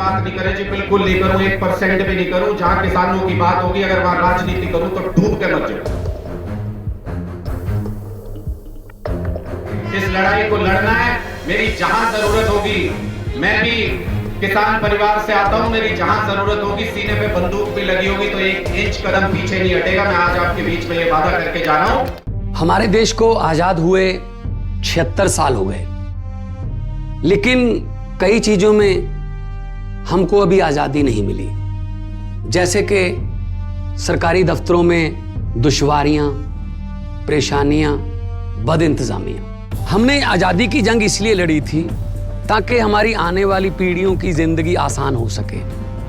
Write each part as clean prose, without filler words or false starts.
बात नहीं करे जी, बिल्कुल नहीं करूं, 1% भी नहीं करूं। जहां किसानों की बात होगी, अगर वहां राजनीति करूं तो डूब के मर जाऊं। इस लड़ाई को लड़ना है, मेरी जहां जरूरत होगी। मैं भी किसान परिवार से आता हूं, मेरी जहां जरूरत होगी, सीने पे बंदूक भी लगी होगी तो 1 इंच कदम पीछे नहीं हटेगा। मैं आज आपके बीच में ये वादा करके जा रहा हूं। हमारे देश को आजाद हुए 76 साल हो गए, लेकिन कई चीजों में हमको अभी आजादी नहीं मिली। जैसे कि सरकारी दफ्तरों में दुश्वारियां, परेशानियां, बदइंतजामियां। हमने आजादी की जंग इसलिए लड़ी थी ताकि हमारी आने वाली पीढ़ियों की जिंदगी आसान हो सके,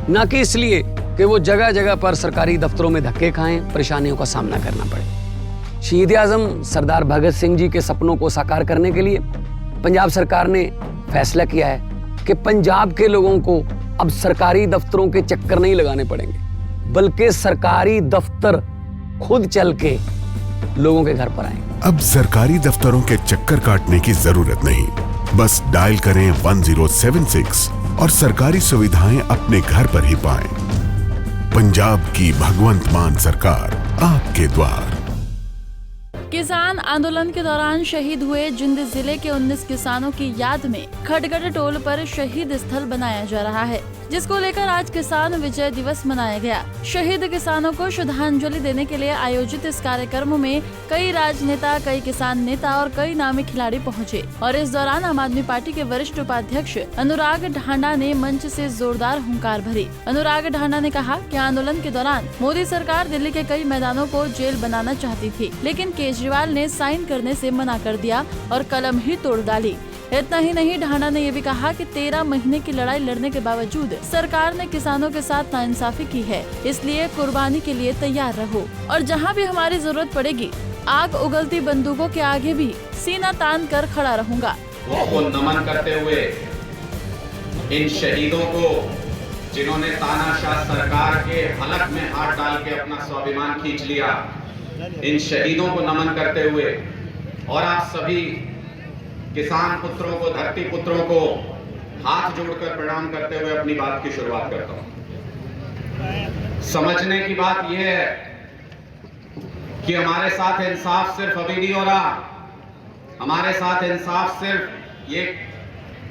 ना कि इसलिए कि वो जगह जगह पर सरकारी दफ्तरों में धक्के खाएं, परेशानियों का सामना करना पड़े। शहीद आजम सरदार भगत सिंह जी के सपनों को साकार करने के लिए पंजाब सरकार ने फैसला किया है कि पंजाब के लोगों को अब सरकारी दफ्तरों के चक्कर नहीं लगाने पड़ेंगे, बल्कि सरकारी दफ्तर खुद चल के लोगों के घर पर आएंगे। अब सरकारी दफ्तरों के चक्कर काटने की जरूरत नहीं, बस डायल करें 1076 और सरकारी सुविधाएं अपने घर पर ही पाएं। पंजाब की भगवंत मान सरकार आपके द्वार। किसान आंदोलन के दौरान शहीद हुए जिंद जिले के 19 किसानों की याद में खटगढ़ टोल पर शहीद स्थल बनाया जा रहा है, जिसको लेकर आज किसान विजय दिवस मनाया गया। शहीद किसानों को श्रद्धांजलि देने के लिए आयोजित इस कार्यक्रम में कई राजनेता, कई किसान नेता और कई नामी खिलाड़ी पहुंचे। और इस दौरान आम आदमी पार्टी के वरिष्ठ उपाध्यक्ष अनुराग ढांडा ने मंच से जोरदार हुंकार भरी। अनुराग ढांडा ने कहा कि आंदोलन के दौरान मोदी सरकार दिल्ली के कई मैदानों को जेल बनाना चाहती थी, लेकिन केजरीवाल ने साइन करने से मना कर दिया और कलम ही तोड़ डाली। इतना ही नहीं, ढांडा ने ये भी कहा कि 13 महीने की लड़ाई लड़ने के बावजूद सरकार ने किसानों के साथ नाइंसाफी की है, इसलिए कुर्बानी के लिए तैयार रहो और जहां भी हमारी जरूरत पड़ेगी, आग उगलती बंदूकों के आगे भी सीना तान कर खड़ा रहूंगा। वो नमन करते हुए इन शहीदों को, जिन्होंने तानाशाह सरकार के हलक में हाथ डाल के अपना स्वाभिमान खींच लिया, इन शहीदों को नमन करते हुए और आप सभी किसान पुत्रों को, धरती पुत्रों को हाथ जोड़कर प्रणाम करते हुए अपनी बात की शुरुआत करता हूं। समझने की बात यह है कि हमारे साथ इंसाफ सिर्फ अभी नहीं हो रहा, हमारे साथ इंसाफ सिर्फ ये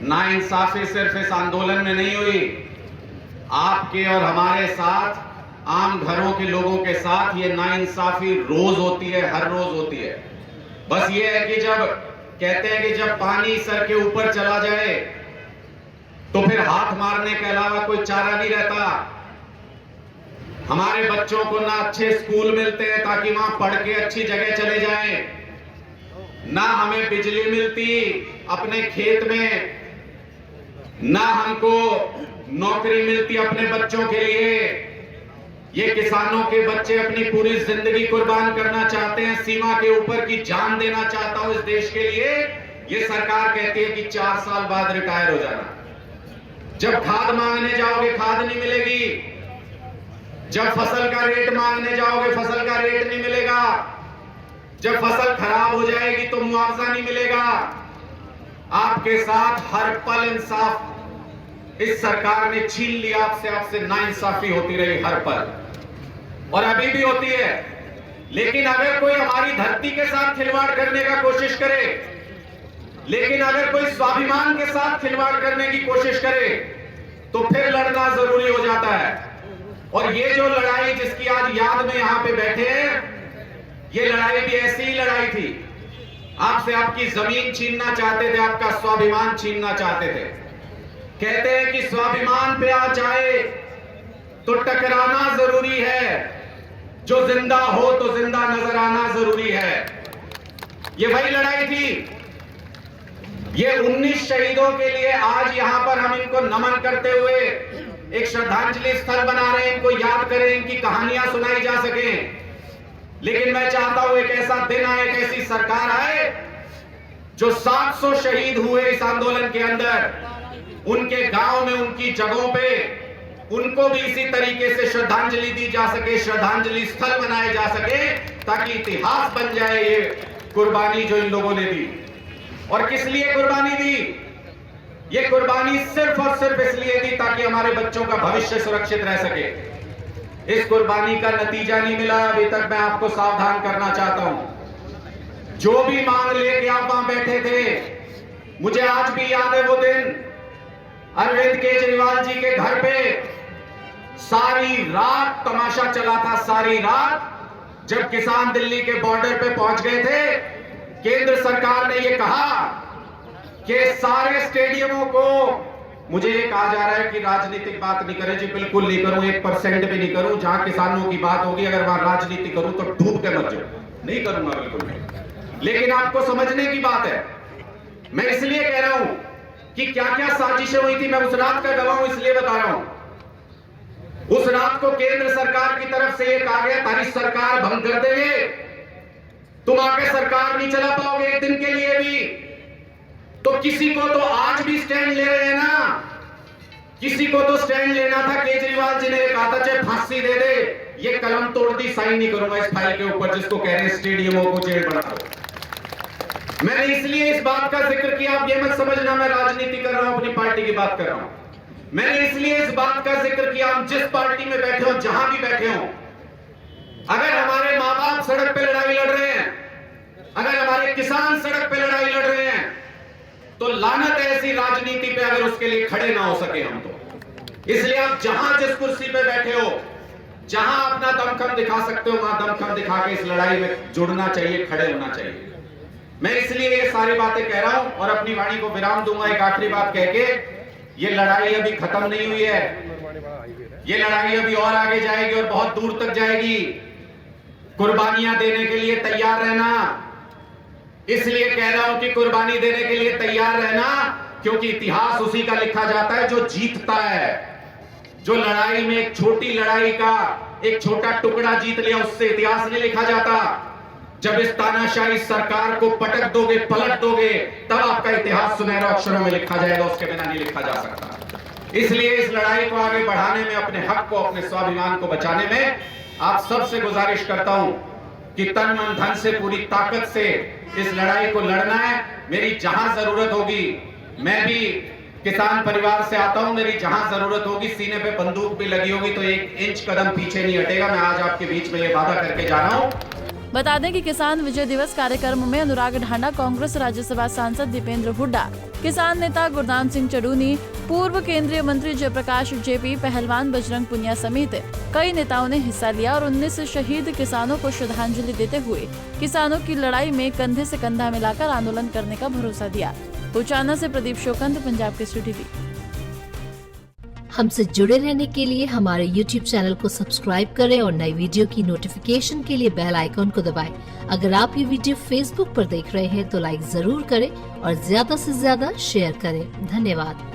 नाइंसाफी सिर्फ इस आंदोलन में नहीं हुई, आपके और हमारे साथ, आम घरों के लोगों के साथ ये नाइंसाफी रोज होती है, हर रोज होती है। बस ये है कि जब कहते हैं कि जब पानी सर के ऊपर चला जाए तो फिर हाथ मारने के अलावा कोई चारा नहीं रहता। हमारे बच्चों को ना अच्छे स्कूल मिलते हैं ताकि वहां पढ़ के अच्छी जगह चले जाएं, ना हमें बिजली मिलती अपने खेत में, ना हमको नौकरी मिलती अपने बच्चों के लिए। ये किसानों के बच्चे अपनी पूरी जिंदगी कुर्बान करना चाहते हैं, सीमा के ऊपर की जान देना चाहता हूं इस देश के लिए। ये सरकार कहती है कि 4 साल बाद रिटायर हो जाना। जब खाद मांगने जाओगे खाद नहीं मिलेगी, जब फसल का रेट मांगने जाओगे फसल का रेट नहीं मिलेगा, जब फसल खराब हो जाएगी तो मुआवजा नहीं मिलेगा। आपके साथ हर पल इंसाफ इस सरकार ने छीन लिया, आपसे नाइंसाफी होती रही हर पल और अभी भी होती है। लेकिन अगर कोई हमारी धरती के साथ खिलवाड़ करने का कोशिश करे, लेकिन अगर कोई स्वाभिमान के साथ खिलवाड़ करने की कोशिश करे तो फिर लड़ना जरूरी हो जाता है। और ये जो लड़ाई जिसकी आज याद में यहां पे बैठे हैं, ये लड़ाई भी ऐसी ही लड़ाई थी। आपसे आपकी जमीन छीनना चाहते थे, आपका स्वाभिमान छीनना चाहते थे। कहते हैं कि स्वाभिमान पे आ जाए तो टकराना जरूरी है, जो जिंदा हो तो जिंदा नजर आना जरूरी है। ये वही लड़ाई थी। ये 19 शहीदों के लिए आज यहां पर हम इनको नमन करते हुए एक श्रद्धांजलि स्थल बना रहे हैं, इनको याद करें, इनकी कहानियां सुनाई जा सके। लेकिन मैं चाहता हूं एक ऐसा दिन आए, एक ऐसी सरकार आए जो 700 शहीद हुए इस आंदोलन के अंदर, उनके गांव में, उनकी जगहों पे उनको भी इसी तरीके से श्रद्धांजलि दी जा सके, श्रद्धांजलि स्थल बनाए जा सके, ताकि इतिहास बन जाए ये कुर्बानी जो इन लोगों ने दी। और किस लिए कुर्बानी दी? ये कुर्बानी सिर्फ और सिर्फ इसलिए दी ताकि हमारे बच्चों का भविष्य सुरक्षित रह सके। इस कुर्बानी का नतीजा नहीं मिला अभी तक। मैं आपको सावधान करना चाहता हूं। जो भी मांग लेके आप वहां बैठे थे, मुझे आज भी याद है वो दिन अरविंद केजरीवाल जी के घर पे सारी रात तमाशा चला था। सारी रात जब किसान दिल्ली के बॉर्डर पे पहुंच गए थे, केंद्र सरकार ने ये कहा कि सारे स्टेडियमों को, मुझे ये कहा जा रहा है कि राजनीतिक बात नहीं करें जी, बिल्कुल नहीं करूं, 1% भी नहीं करूं। जहां किसानों की बात होगी अगर वहां राजनीति करूं तो डूब के मर जाऊं, नहीं करूंगा बिल्कुल नहीं। लेकिन आपको समझने की बात है, मैं इसलिए कह रहा हूं कि क्या क्या साजिशें हुई थी, मैं उस रात का गवाह हूं इसलिए बता रहा हूं। उस रात को केंद्र सरकार की तरफ से यह कहा गया तारी सरकार भंग कर देंगे, तुम आके सरकार नहीं चला पाओगे एक दिन के लिए भी। तो किसी को तो आज भी स्टैंड ले रहे हैं ना, किसी को तो स्टैंड लेना था। केजरीवाल जी ने कहा था चाहे फांसी दे दे, ये कलम तोड़ दी, साइन नहीं करूंगा इस फाइल के ऊपर जिसको कह रहे हैं स्टेडियमों को जेल बना दो। मैंने इसलिए इस बात का जिक्र किया, आप ये मत समझना मैं राजनीति कर रहा हूं, अपनी पार्टी की बात कर रहा हूं। मैंने इसलिए इस बात का जिक्र किया, हम जिस पार्टी में बैठे हो, जहां भी बैठे हो, अगर हमारे मां बाप सड़क पे लड़ाई लड़ रहे हैं, अगर हमारे किसान सड़क पे लड़ाई लड़ रहे हैं, तो लानत है ऐसी राजनीति पे अगर उसके लिए खड़े ना हो सके हम तो। इसलिए आप जहां जिस कुर्सी पे बैठे हो, जहां अपना दमखम दिखा सकते हो, वहां दमखम दिखा के इस लड़ाई में जुड़ना चाहिए, खड़े होना चाहिए। मैं इसलिए ये सारी बातें कह रहा हूं और अपनी वाणी को विराम दूंगा एक आखिरी बात कह के, ये लड़ाई अभी खत्म नहीं हुई है, ये लड़ाई अभी और आगे जाएगी और बहुत दूर तक जाएगी। कुर्बानियां देने के लिए तैयार रहना, इसलिए कह रहा हूं कि कुर्बानी देने के लिए तैयार रहना, क्योंकि इतिहास उसी का लिखा जाता है जो जीतता है। जो लड़ाई में एक छोटी लड़ाई का एक छोटा टुकड़ा जीत लिया, उससे इतिहास नहीं लिखा जाता। जब इस तानाशाही सरकार को पटक दोगे, पलट दोगे, तब आपका इतिहास सुनहरे अक्षरों में लिखा जाएगा, उसके बिना नहीं लिखा जा सकता। इसलिए इस लड़ाई को आगे बढ़ाने में, अपने हक को, अपने स्वाभिमान को बचाने में आप सबसे गुजारिश करता हूं कि तन मन धन से, पूरी ताकत से इस लड़ाई को लड़ना है। मेरी जहां जरूरत होगी, मैं भी किसान परिवार से आता हूं, मेरी जहां जरूरत होगी, सीने पे बंदूक भी लगी होगी तो 1 इंच कदम पीछे नहीं हटेगा। मैं आज आपके बीच में ये वादा करके जा रहा हूं। बता दें कि किसान विजय दिवस कार्यक्रम में अनुराग ढांडा, कांग्रेस राज्यसभा सांसद दीपेंद्र हुड्डा, किसान नेता गुरनाम सिंह चडूनी, पूर्व केंद्रीय मंत्री जयप्रकाश जेपी, पहलवान बजरंग पुनिया समेत कई नेताओं ने हिस्सा लिया और 19 शहीद किसानों को श्रद्धांजलि देते हुए किसानों की लड़ाई में कंधे से कंधा मिलाकर आंदोलन करने का भरोसा दिया। उचाना से प्रदीप शोकंद, पंजाब केसरी टीवी। हमसे जुड़े रहने के लिए हमारे YouTube चैनल को सब्सक्राइब करें और नई वीडियो की नोटिफिकेशन के लिए बेल आइकॉन को दबाएं। अगर आप ये वीडियो Facebook पर देख रहे हैं तो लाइक जरूर करें और ज्यादा से ज्यादा शेयर करें। धन्यवाद।